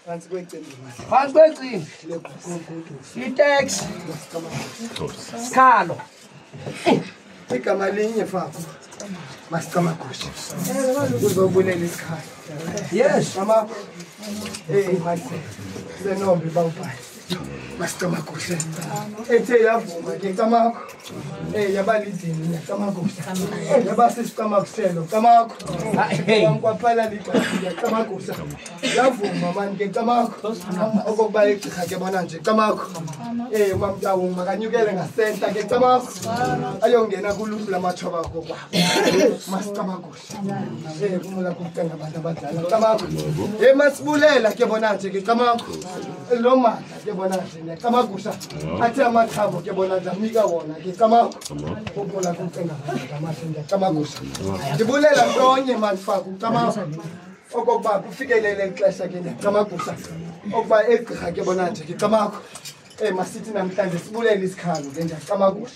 Phansi kwecimbi. I-tax. Sikhalo. Igama linye Faku. Masicamagusha. Uzobulela isikhalo. Yes, mama. Manje. Senombi bawubhala. Masicamagusha. Ethe yavuma ke camakho. Yabalidini ngiyacamagusha. Yabasisicamakuselo camakho. Kwaphala liqhaza ngiyacamagusha. Yavuma manje camakho. Okokuba igqirha ke bona nje camakho. Mamtawu makanyukele ngasenta ke camakho. Ayongena kuluhlu lamathoba kokwa. Masicamagusha. Kumula kucenga abantu abadala camakho. Masibulela ke bona nje ke camakho. Lo mandla ke bona nje ngiyacamagusha. Athi amathabo ke bona nje amnika wona ke camakho. Kumula kucenga abantu abadala ngiyacamagusha. Ndibulela konke manifaku camakho. Okokuba kufikelele ixesha ke ngiyacamagusha. Okuba egqirha ke bona nje ke camakho. Masithi namhlanje sibulele isikhalo ke ngiyacamagusha.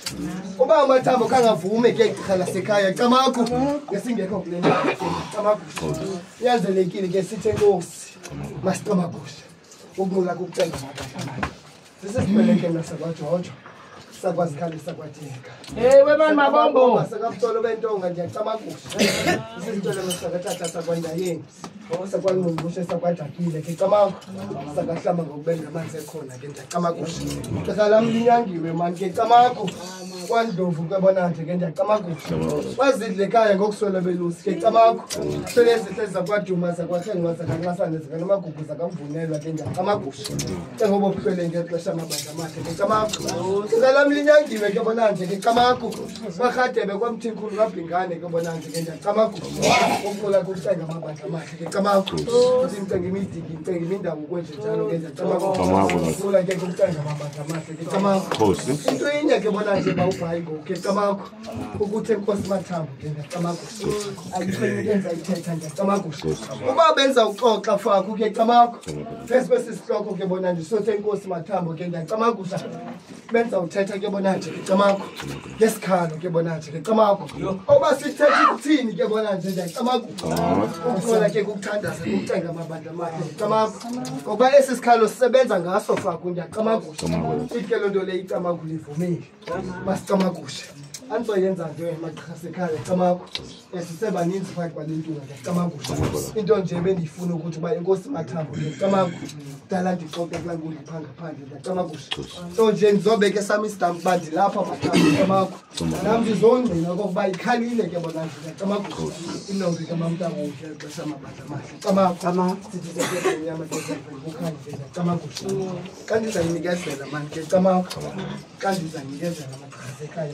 Uba amathambo kangavume ke igqirha lasekhaya camakho ngesingekho kule ndawo ngiyacamagusha. Yanzelekile ke sithe Nkosi masicamagusha. Ukunqula kucenga abantu. Sisibeleke nasakwaJojo. Sakwazikhali sakwatheka. Wemani mabombo. Sakaptolo bentonga ngiyacamagusha. Sisitolo sakathatha sakwandayeni. Sakwangqungqushe sakwaDakile ke camakho. Sakahlamba ngokubenza amanzi ekhona ke ngiyacamagusha. Xesha linyangiwe manje ke camakho. Kwandlovu kwabona nje ke ngiyacamagusha. Wazidle ekhaya ngokuswela belusi ke camakho. Selezithe zakwaduma zakwakhenqa zakanxasane zikanamagugu zakamvunelwa ke ngiyacamagusha. Njengoba ubuhlele ngexesha amabandla amahle ke camakho. Xesha linyangiwe ke bona nje ke camakho. Bahadebe kwamthimkhulu kaBhingane ke bona nje ke ngiyacamagusha. Ukuqula kucenga amabandla amahle ke camakho. Imcenga imidiki imcenga imindawo kwenje njalo ke ngiyacamagusha. Ukuqula ke kucenga amabandla amahle ke camakho. Into inye ke bona nje bawubhayi ngoke camakho. Ukuthi enkosi mathambo ke ngiyacamagusha. Ayifeni kenza ithetha ngiyacamagusha. Uba benza uxoxa Faku ke camakho. Bese besisihloko ke bona nje sothe enkosi mathambo ke ngiyacamagusha. Benza uthetha ke bona nje camakho. Ngesikhalo ke bona nje camakho. Oba sithetha ukuthini ke bona nje ngiyacamagusha. Ukuthola ke ukuthandaza ukucenga amabandla amahle camakho. Ngoba esi sikhalo sisebenza ngaso Faku ngiyacamagusha. Ikelo nto le icamagula ivumile. Masicamagusha. Anzoyenza nje emagqirha sekhaya camakho. Sisebaninzi phakathi kwalentunga ngiyacamagusha. Into nje bendifuna ukuthi uba enkosi mathambo ngiyacamagusha. Dala ndixoxe kula ngoliphanga phandle ngiyacamagusha. So nje ndizobeka esami isidambu uba ndilapha mathambo camakho. Nam ndizongqina okokuba ikhalile ke bona nje ngiyacamagusha. Intombi kamamntawo xesha amabandla amahle camakho. Sithi senyama kukhanya ngiyacamagusha. Xa ndizayinikezela mani ke camakho. Xa ndizayinikezela amagqirha sekhaya